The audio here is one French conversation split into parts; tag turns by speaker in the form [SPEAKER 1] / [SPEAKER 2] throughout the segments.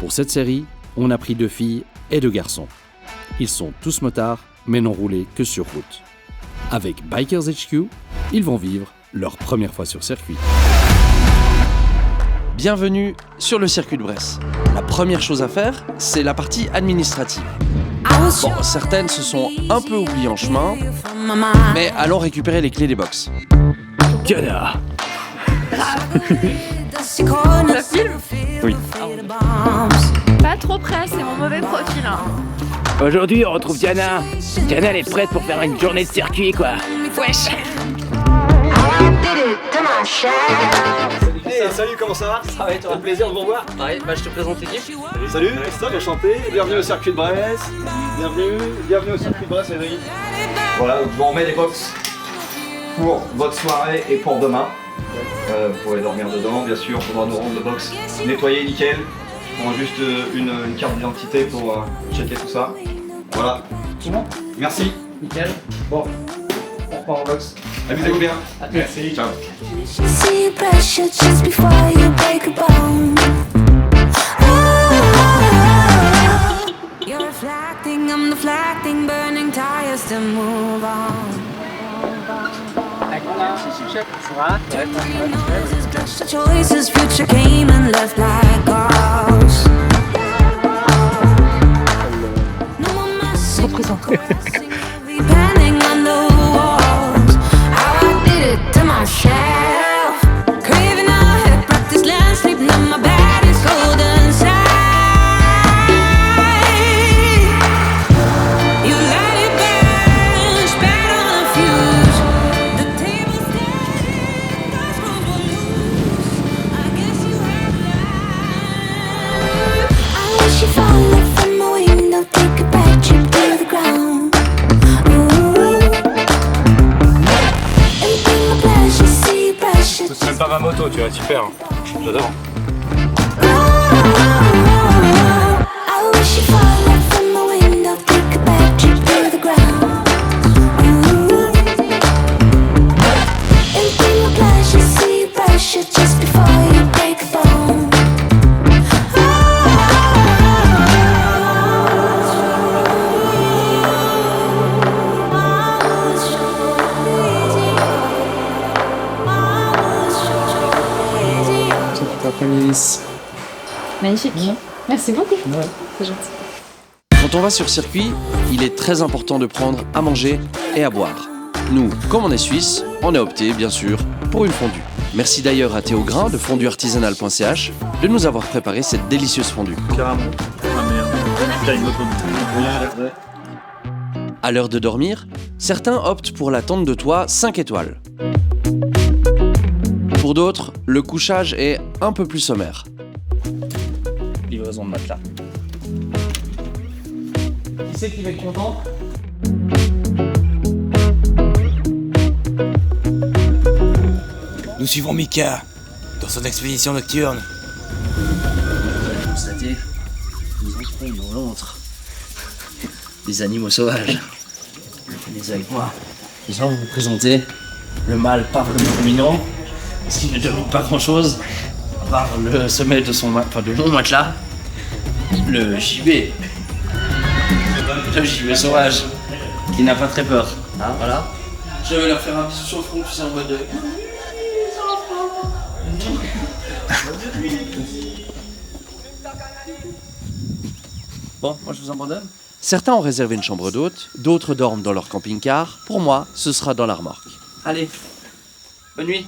[SPEAKER 1] Pour cette série, on a pris 2 filles et 2 garçons. Ils sont tous motards, mais n'ont roulé que sur route. Avec Bikers HQ, ils vont vivre leur première fois sur circuit.
[SPEAKER 2] Bienvenue sur le circuit de Bresse. La première chose à faire, c'est la partie administrative. Bon, certaines se sont un peu oubliées en chemin, mais allons récupérer les clés des box.
[SPEAKER 3] Diana.
[SPEAKER 4] Ça filme ?
[SPEAKER 3] Oui.
[SPEAKER 4] Pas trop près, c'est mon mauvais profil.
[SPEAKER 3] Aujourd'hui, on retrouve Diana. Diana, elle est prête pour faire une journée de circuit, quoi.
[SPEAKER 4] Wesh.
[SPEAKER 5] Hey, salut, comment ça va? Ça va et toi? Plaisir de vous revoir.
[SPEAKER 2] Ouais, je te présente l'équipe.
[SPEAKER 5] Salut, Christophe, enchanté. Bienvenue au circuit de Bresse. Bienvenue au circuit de Bresse, Cédric. Voilà, donc je vous remets les box pour votre soirée et pour demain. Vous pourrez dormir dedans, bien sûr. On faudra nous rendre le box nettoyé, nickel. On prend juste une carte d'identité pour checker tout ça. Voilà. Tout bon? Merci. Nickel. Bon, on reprend en box. Amusez-vous bien. Merci. Ciao.
[SPEAKER 6] See pressure just before you break a bone. You're reflecting, I'm deflecting, burning tires to move on. Choices, future came and left like ghosts. No more messing, depending on the walls. How I did it to myself. Craving a hip, practice land, sleeping on my bed is cold inside. You let it burn, spat on a fuse. The table's dead, those rules were loose. I guess you had left. I wish you fall off from my window, take a bad trip to the ground.
[SPEAKER 3] C'est même pas ma moto, tu vois, super. J'adore.
[SPEAKER 6] I wish you fall off from my window, take a bad trip to the ground. It'll be my pleasure, see you pressure just before you break a bone.
[SPEAKER 4] Magnifique. Merci beaucoup. C'est gentil.
[SPEAKER 2] Quand on va sur circuit, il est très important de prendre à manger et à boire. Nous, comme on est suisse, on a opté, bien sûr, pour une fondue. Merci d'ailleurs à Théo Grain de fondueartisanale.ch de nous avoir préparé cette délicieuse fondue.
[SPEAKER 5] Carrément. Ah merde. J'ai une moto.
[SPEAKER 2] À l'heure de dormir, certains optent pour la tente de toit 5 étoiles. Pour d'autres, le couchage est un peu plus sommaire.
[SPEAKER 3] Livraison de matelas.
[SPEAKER 2] Qui c'est qui va être content ?
[SPEAKER 7] Nous suivons Mika dans son expédition nocturne.
[SPEAKER 8] Vous allez constater, nous entrons dans l'antre des animaux sauvages. Venez avec moi. Je vais vous présenter le mâle parfaitement dominant, qui ne demande pas grand chose, à part le sommet de son de mon matelas, le gibet. Le gibet sauvage, qui n'a pas très peur. Hein, voilà. Je vais leur faire un petit chauffron, tu sais, en mode de... Bon, moi je vous abandonne.
[SPEAKER 2] Certains ont réservé une chambre d'hôte, d'autres dorment dans leur camping-car. Pour moi, ce sera dans la remorque.
[SPEAKER 8] Allez, bonne nuit.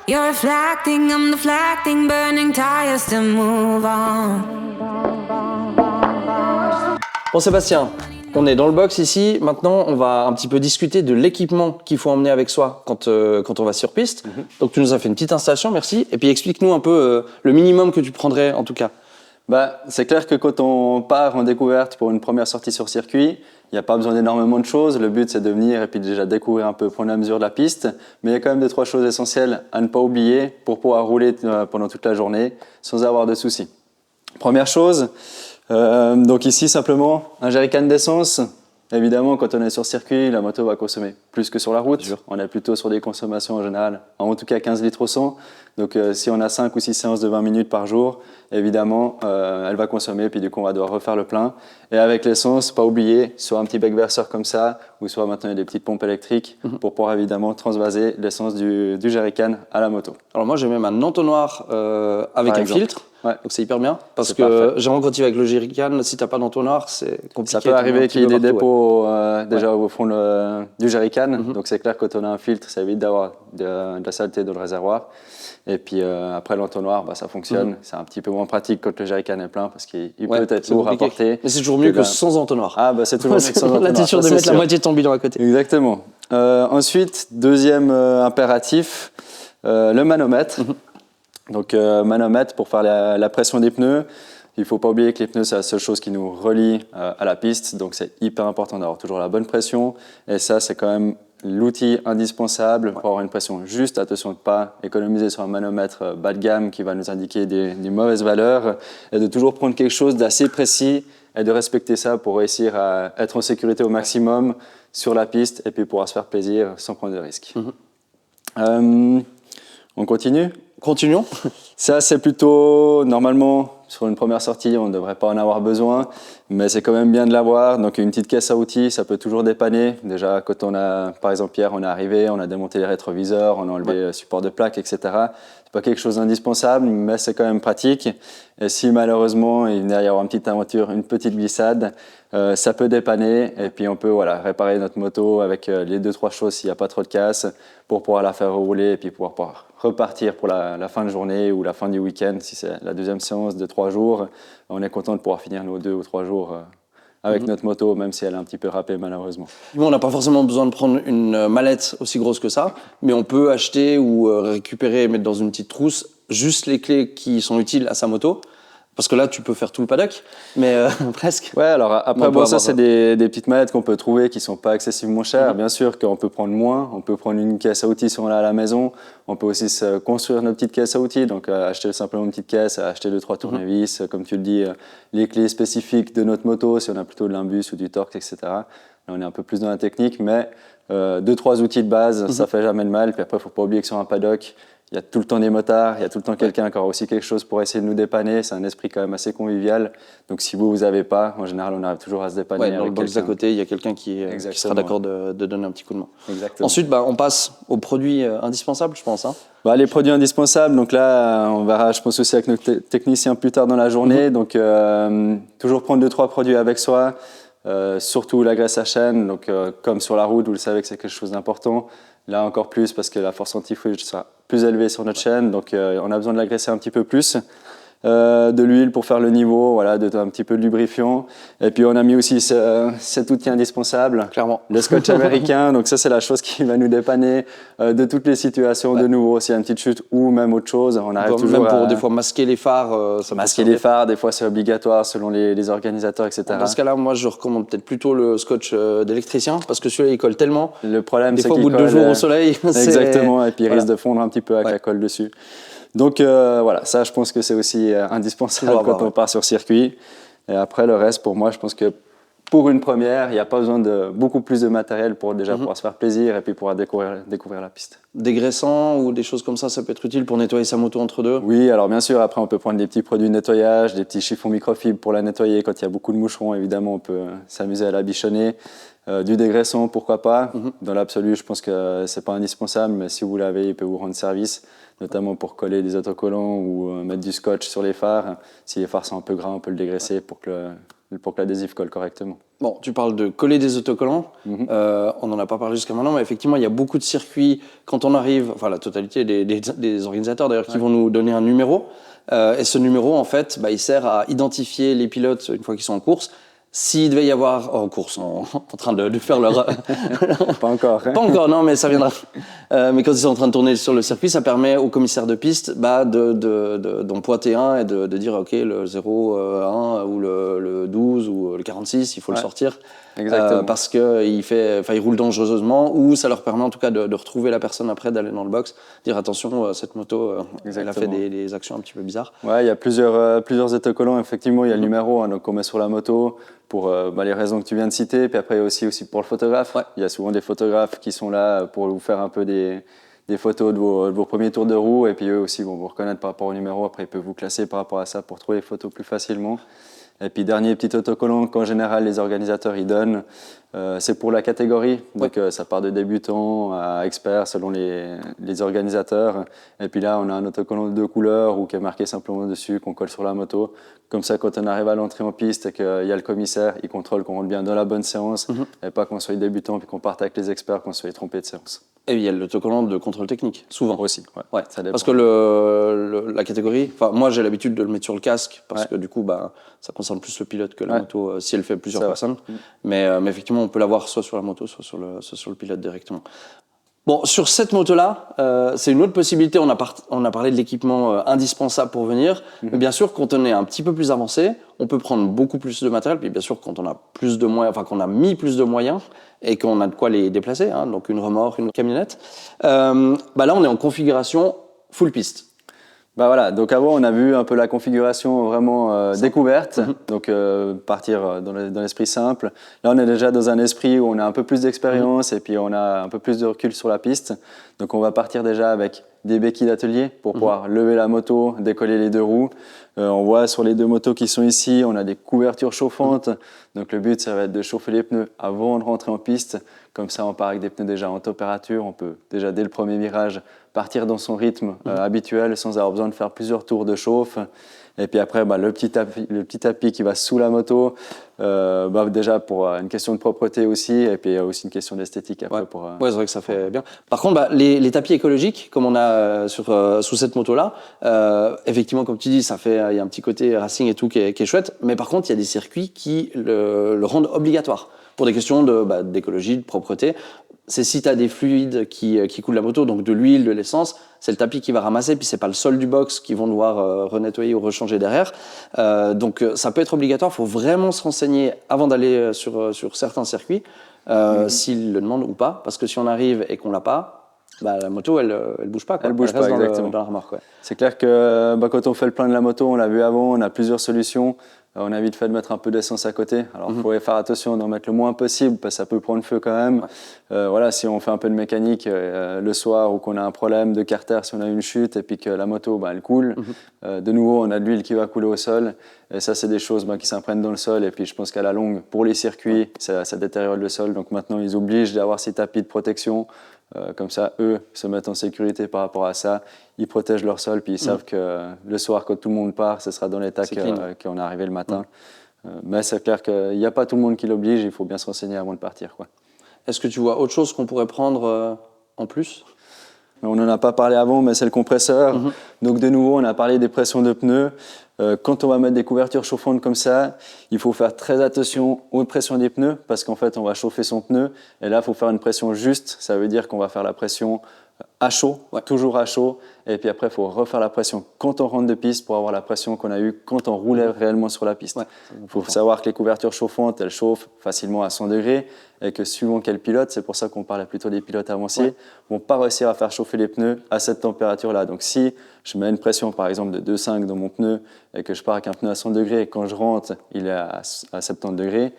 [SPEAKER 6] You're reflecting, I'm deflecting, burning tires to move on.
[SPEAKER 2] Bon Sébastien, on est dans le box ici. Maintenant, on va un petit peu discuter de l'équipement qu'il faut emmener avec soi quand on va sur piste. Donc tu nous as fait une petite installation, merci. Et puis explique-nous un peu le minimum que tu prendrais en tout cas.
[SPEAKER 9] C'est clair que quand on part en découverte pour une première sortie sur circuit, il n'y a pas besoin d'énormément de choses. Le but, c'est de venir et puis déjà découvrir un peu, prendre la mesure de la piste. Mais il y a quand même 2-3 choses essentielles à ne pas oublier pour pouvoir rouler pendant toute la journée sans avoir de soucis. Première chose, donc ici simplement un jerrycan d'essence, Évidemment, quand on est sur circuit, la moto va consommer plus que sur la route. On est plutôt sur des consommations en général, en tout cas 15 litres au 100. Donc si on a 5 ou 6 séances de 20 minutes par jour, évidemment, elle va consommer, puis du coup, on va devoir refaire le plein. Et avec l'essence, pas oublier, soit un petit bec verseur comme ça, ou soit maintenant il y a des petites pompes électriques pour pouvoir évidemment transvaser l'essence du jerrycan à la moto.
[SPEAKER 2] Alors moi j'ai même un entonnoir avec
[SPEAKER 9] Par
[SPEAKER 2] un
[SPEAKER 9] exemple.
[SPEAKER 2] filtre,
[SPEAKER 9] Ouais.
[SPEAKER 2] donc c'est hyper bien. Parce
[SPEAKER 9] C'est
[SPEAKER 2] que
[SPEAKER 9] parfait.
[SPEAKER 2] j'ai rencontré avec le jerrycan, si t'as pas d'entonnoir, c'est compliqué.
[SPEAKER 9] Ça peut
[SPEAKER 2] t'en as un
[SPEAKER 9] arriver
[SPEAKER 2] petit
[SPEAKER 9] qu'il y ait
[SPEAKER 2] peu
[SPEAKER 9] des
[SPEAKER 2] partout, ouais.
[SPEAKER 9] dépôts déjà au fond du jerrycan. Donc c'est clair que quand on a un filtre, ça évite d'avoir de la saleté dans le réservoir. Et puis après l'entonnoir, ça fonctionne. C'est un petit peu moins pratique quand le jerrycan est plein parce qu'il
[SPEAKER 2] Ouais,
[SPEAKER 9] peut être
[SPEAKER 2] c'est
[SPEAKER 9] lourd à
[SPEAKER 2] compliqué.
[SPEAKER 9] porter.
[SPEAKER 2] Mais c'est toujours mieux que
[SPEAKER 9] là-
[SPEAKER 2] sans entonnoir.
[SPEAKER 9] Ah c'est toujours mieux que sans
[SPEAKER 2] Là
[SPEAKER 9] entonnoir,
[SPEAKER 2] t'es sûr
[SPEAKER 9] ça,
[SPEAKER 2] de
[SPEAKER 9] c'est
[SPEAKER 2] mettre la
[SPEAKER 9] sûr.
[SPEAKER 2] moitié de ton bilan à côté.
[SPEAKER 9] Exactement. Ensuite, deuxième impératif, le manomètre. Donc manomètre pour faire la pression des pneus. Il ne faut pas oublier que les pneus, c'est la seule chose qui nous relie à la piste. Donc c'est hyper important d'avoir toujours la bonne pression. Et ça, c'est quand même l'outil indispensable pour avoir une pression juste. Attention de ne pas économiser sur un manomètre bas de gamme qui va nous indiquer des mauvaises valeurs. Et de toujours prendre quelque chose d'assez précis et de respecter ça pour réussir à être en sécurité au maximum sur la piste et puis pouvoir se faire plaisir sans prendre de risques. On continue ?
[SPEAKER 2] Continuons.
[SPEAKER 9] Ça, c'est plutôt, normalement, sur une première sortie, on ne devrait pas en avoir besoin, mais c'est quand même bien de l'avoir. Donc, une petite caisse à outils, ça peut toujours dépanner. Déjà, quand on a, par exemple, hier, on est arrivé, on a démonté les rétroviseurs, on a enlevé le support de plaque, etc. C'est pas quelque chose d'indispensable, mais c'est quand même pratique. Et si malheureusement, il venait à y avoir une petite aventure, une petite glissade, ça peut dépanner. Et puis, on peut réparer notre moto avec les 2-3 choses s'il n'y a pas trop de casse pour pouvoir la faire rouler et puis pouvoir repartir pour la fin de journée ou la fin du week-end. Si c'est la deuxième séance de 3 jours, on est content de pouvoir finir nos 2 ou 3 jours avec notre moto, même si elle est un petit peu râpée malheureusement.
[SPEAKER 2] On n'a pas forcément besoin de prendre une mallette aussi grosse que ça, mais on peut acheter ou récupérer et mettre dans une petite trousse juste les clés qui sont utiles à sa moto. Parce que là, tu peux faire tout le paddock, mais presque.
[SPEAKER 9] Ouais, alors après,
[SPEAKER 2] On peut
[SPEAKER 9] ça,
[SPEAKER 2] avoir-
[SPEAKER 9] c'est des petites mallettes qu'on peut trouver qui ne sont pas excessivement chères. Bien sûr qu'on peut prendre moins. On peut prendre une caisse à outils si on l'a à la maison. On peut aussi se construire nos petites caisses à outils. Donc, acheter simplement une petite caisse, acheter 2-3 tournevis, comme tu le dis, les clés spécifiques de notre moto, si on a plutôt de l'imbus ou du torque, etc. Là, on est un peu plus dans la technique, mais 2-3 outils de base, ça fait jamais de mal. Puis après, il ne faut pas oublier que sur un paddock, il y a tout le temps des motards, il y a tout le temps quelqu'un qui aura aussi quelque chose pour essayer de nous dépanner. C'est un esprit quand même assez convivial. Donc si vous n'avez pas, en général, on arrive toujours à se dépanner.
[SPEAKER 2] Ouais, dans le
[SPEAKER 9] avec
[SPEAKER 2] box d'à
[SPEAKER 9] quelqu'un.
[SPEAKER 2] côté, il y a quelqu'un qui sera
[SPEAKER 9] Exactement.
[SPEAKER 2] d'accord de donner un petit coup de main.
[SPEAKER 9] Exactement.
[SPEAKER 2] Ensuite, on passe aux produits indispensables, je pense. Hein.
[SPEAKER 9] Les produits indispensables, donc là, on verra, je pense aussi avec notre technicien plus tard dans la journée. Donc toujours prendre 2-3 produits avec soi. Surtout la graisse à chaîne, donc comme sur la route, vous le savez que c'est quelque chose d'important. Là encore plus parce que la force anti-fluide sera plus élevée sur notre chaîne, donc on a besoin de la graisser un petit peu plus. De l'huile pour faire le niveau, un petit peu de lubrifiant. Et puis on a mis aussi cet outil indispensable,
[SPEAKER 2] Clairement.
[SPEAKER 9] le scotch américain. Donc ça, c'est la chose qui va nous dépanner de toutes les situations. De nouveau, s'il y a une petite chute ou même autre chose, on arrive toujours
[SPEAKER 2] Même pour
[SPEAKER 9] à
[SPEAKER 2] des fois masquer les phares, ça peut
[SPEAKER 9] masquer
[SPEAKER 2] servir.
[SPEAKER 9] les phares. Des fois, c'est obligatoire selon les organisateurs, etc.
[SPEAKER 2] Dans ce cas-là, moi, je recommande peut-être plutôt le scotch d'électricien, parce que celui-là, il colle tellement.
[SPEAKER 9] Le problème,
[SPEAKER 2] Des
[SPEAKER 9] c'est
[SPEAKER 2] fois, au
[SPEAKER 9] qu'il
[SPEAKER 2] bout de 2
[SPEAKER 9] colle,
[SPEAKER 2] jours au soleil, c'est-
[SPEAKER 9] exactement, et puis il
[SPEAKER 2] Voilà.
[SPEAKER 9] risque de fondre un petit peu avec
[SPEAKER 2] Ouais.
[SPEAKER 9] la colle dessus. Donc voilà, ça je pense que c'est aussi indispensable
[SPEAKER 2] Toujours
[SPEAKER 9] quand
[SPEAKER 2] avoir,
[SPEAKER 9] on part sur circuit. Et après le reste, pour moi, je pense que pour une première, il n'y a pas besoin de beaucoup plus de matériel pour déjà pouvoir se faire plaisir et puis pouvoir découvrir la piste.
[SPEAKER 2] Dégraissant ou des choses comme ça peut être utile pour nettoyer sa moto entre deux.
[SPEAKER 9] Oui, alors bien sûr, après on peut prendre des petits produits de nettoyage, des petits chiffons microfibres pour la nettoyer. Quand il y a beaucoup de moucherons, évidemment, on peut s'amuser à la bichonner. Du dégraissant, pourquoi pas. Dans l'absolu, je pense que c'est pas indispensable, mais si vous l'avez, il peut vous rendre service, notamment pour coller des autocollants ou mettre du scotch sur les phares. Si les phares sont un peu gras, on peut le dégraisser pour que l'adhésif colle correctement.
[SPEAKER 2] Bon, tu parles de coller des autocollants. On n'en a pas parlé jusqu'à maintenant, mais effectivement, il y a beaucoup de circuits. Quand on arrive, enfin la totalité des organisateurs d'ailleurs, qui vont nous donner un numéro. Et ce numéro, en fait, il sert à identifier les pilotes une fois qu'ils sont en course. S'il devait y avoir en course, en train de faire leur...
[SPEAKER 9] Pas encore. Hein.
[SPEAKER 2] Pas encore, non, mais ça viendra. Mais quand ils sont en train de tourner sur le circuit, ça permet au commissaire de piste d'en pointer un et de dire ok, le 0,1 ou le 12 ou le 46, il faut le sortir.
[SPEAKER 9] Exactement.
[SPEAKER 2] Parce qu'il roule dangereusement, ou ça leur permet en tout cas de retrouver la personne après, d'aller dans le box, dire attention, cette moto, elle a fait des actions un petit peu bizarres.
[SPEAKER 9] Ouais, il y a plusieurs autocollants. Effectivement, il y a le numéro donc on met sur la moto. pour les raisons que tu viens de citer. Puis après, aussi pour le photographe.
[SPEAKER 2] Ouais.
[SPEAKER 9] Il y a souvent des photographes qui sont là pour vous faire un peu des photos de vos premiers tours de roue. Et puis eux aussi vont vous reconnaître par rapport au numéro. Après, ils peuvent vous classer par rapport à ça pour trouver les photos plus facilement. Et puis, dernier petit autocollant qu'en général, les organisateurs ils donnent, c'est pour la catégorie. Donc, ça part de débutant à expert selon les organisateurs. Et puis là, on a un autocollant de 2 couleurs ou qui est marqué simplement dessus, qu'on colle sur la moto. Comme ça, quand on arrive à l'entrée en piste et qu'il y a le commissaire, il contrôle qu'on rentre bien dans la bonne séance et pas qu'on soit débutant puis qu'on parte avec les experts, qu'on soit trompé de séance.
[SPEAKER 2] Et il y a l'autocollant de contrôle technique, souvent.
[SPEAKER 9] Aussi,
[SPEAKER 2] Ouais.
[SPEAKER 9] ça dépend.
[SPEAKER 2] Parce que la catégorie, moi j'ai l'habitude de le mettre sur le casque parce que du coup ça concerne plus le pilote que la moto si elle fait plusieurs personnes. Mais effectivement on peut l'avoir soit sur la moto, soit sur le pilote directement. Bon, sur cette moto-là, c'est une autre possibilité. On a parlé de l'équipement indispensable pour venir. Mais bien sûr, quand on est un petit peu plus avancé, on peut prendre beaucoup plus de matériel. Puis bien sûr, quand on a plus de moyens, enfin qu'on a mis plus de moyens et qu'on a de quoi les déplacer, donc une remorque, une camionnette, là on est en configuration full piste.
[SPEAKER 9] Voilà, donc avant on a vu un peu la configuration vraiment découverte, donc partir dans l'esprit simple. Là on est déjà dans un esprit où on a un peu plus d'expérience et puis on a un peu plus de recul sur la piste. Donc on va partir déjà avec des béquilles d'atelier pour pouvoir lever la moto, décoller les 2 roues. On voit sur les 2 motos qui sont ici, on a des couvertures chauffantes. Donc le but ça va être de chauffer les pneus avant de rentrer en piste. Comme ça on part avec des pneus déjà en température, on peut déjà dès le premier virage partir dans son rythme habituel sans avoir besoin de faire plusieurs tours de chauffe. Et puis après, le petit tapis qui va sous la moto, déjà pour une question de propreté aussi, et puis aussi une question d'esthétique après.
[SPEAKER 2] Ouais, c'est vrai que ça fait bien. Par contre, les tapis écologiques, comme on a sous cette moto-là, effectivement, comme tu dis, il y a un petit côté racing et tout qui est chouette. Mais par contre, il y a des circuits qui le rendent obligatoire pour des questions d'écologie, de propreté. C'est si tu as des fluides qui coulent la moto, donc de l'huile, de l'essence, c'est le tapis qui va ramasser, puis c'est pas le sol du box qu'ils vont devoir renettoyer ou rechanger derrière. Donc ça peut être obligatoire, il faut vraiment se renseigner avant d'aller sur certains circuits, s'ils le demandent ou pas, parce que si on arrive et qu'on l'a pas, la moto elle bouge pas, quoi.
[SPEAKER 9] Elle bouge
[SPEAKER 2] reste
[SPEAKER 9] pas, exactement.
[SPEAKER 2] dans la remorque. Ouais.
[SPEAKER 9] C'est clair que quand on fait le plein de la moto, on l'a vu avant, on a plusieurs solutions. On a vite fait de mettre un peu d'essence à côté. Alors, il faut faire attention d'en mettre le moins possible parce que ça peut prendre feu quand même. Si on fait un peu de mécanique le soir ou qu'on a un problème de carter, si on a une chute et puis que la moto, elle coule, de nouveau, on a de l'huile qui va couler au sol. Et ça, c'est des choses qui s'imprègnent dans le sol. Et puis, je pense qu'à la longue, pour les circuits, ça détériore le sol. Donc maintenant, ils obligent d'avoir ces tapis de protection. Comme ça, eux se mettent en sécurité par rapport à ça. Ils protègent leur sol, puis ils savent que le soir, quand tout le monde part, ce sera dans l'état qu'on est arrivé le matin. Mais c'est clair qu'il n'y a pas tout le monde qui l'oblige, il faut bien se renseigner avant de partir, quoi.
[SPEAKER 2] Est-ce que tu vois autre chose qu'on pourrait prendre en plus ?
[SPEAKER 9] On n'en a pas parlé avant, mais c'est le compresseur. Donc de nouveau, on a parlé des pressions de pneus. Quand on va mettre des couvertures chauffantes comme ça, il faut faire très attention aux pressions des pneus parce qu'en fait, on va chauffer son pneu. Et là, il faut faire une pression juste. Ça veut dire qu'on va faire la pression à chaud, toujours à chaud. Et puis après, il faut refaire la pression quand on rentre de piste pour avoir la pression qu'on a eue quand on roulait réellement sur la piste. Il faut savoir que les couvertures chauffantes, elles chauffent facilement à 100 degrés et que suivant quel pilote, c'est pour ça qu'on parle plutôt des pilotes avancés, vont pas réussir à faire chauffer les pneus à cette température-là. Donc si je mets une pression par exemple de 2,5 dans mon pneu et que je pars avec un pneu à 100 degrés et quand je rentre, il est à 70 degrés,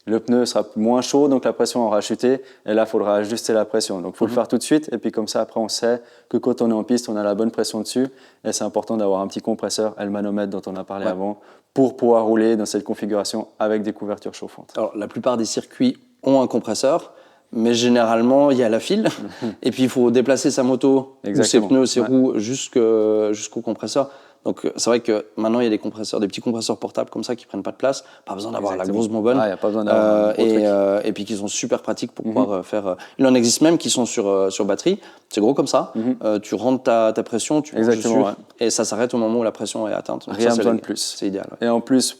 [SPEAKER 9] le pneu sera moins chaud, donc la pression aura chuté, et là, il faudra ajuster la pression. Donc, il faut le faire tout de suite, et puis comme ça, après, on sait que quand on est en piste, on a la bonne pression dessus, et c'est important d'avoir un petit compresseur, le manomètre dont on a parlé avant, pour pouvoir rouler dans cette configuration avec des couvertures chauffantes.
[SPEAKER 2] Alors, la plupart des circuits ont un compresseur, mais généralement, il y a la file, et puis il faut déplacer sa moto, ou ses pneus, ses roues, jusqu'au compresseur. Donc c'est vrai que maintenant il y a des petits compresseurs portables comme ça qui prennent pas de place, pas besoin d'avoir la grosse bonbonne,
[SPEAKER 9] y a pas besoin d'avoir un gros
[SPEAKER 2] et puis qui sont super pratiques pour pouvoir faire. Il en existe même qui sont sur batterie, c'est gros comme ça. Tu rentres ta pression, tu bouges dessus, et ça s'arrête au moment où la pression est atteinte. Donc
[SPEAKER 9] rien besoin de plus.
[SPEAKER 2] C'est idéal.
[SPEAKER 9] Et en plus,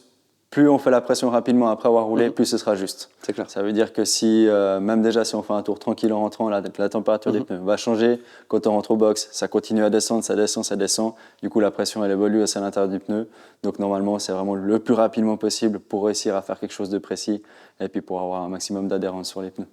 [SPEAKER 9] plus on fait la pression rapidement après avoir roulé, plus ce sera juste.
[SPEAKER 2] C'est clair.
[SPEAKER 9] Ça veut dire que si, même déjà si on fait un tour tranquille en rentrant, la température des pneus va changer. Quand on rentre au box, ça continue à descendre, ça descend. Du coup, la pression, elle évolue à l'intérieur du pneu. Donc normalement, c'est vraiment le plus rapidement possible pour réussir à faire quelque chose de précis et puis pour avoir un maximum d'adhérence sur les pneus.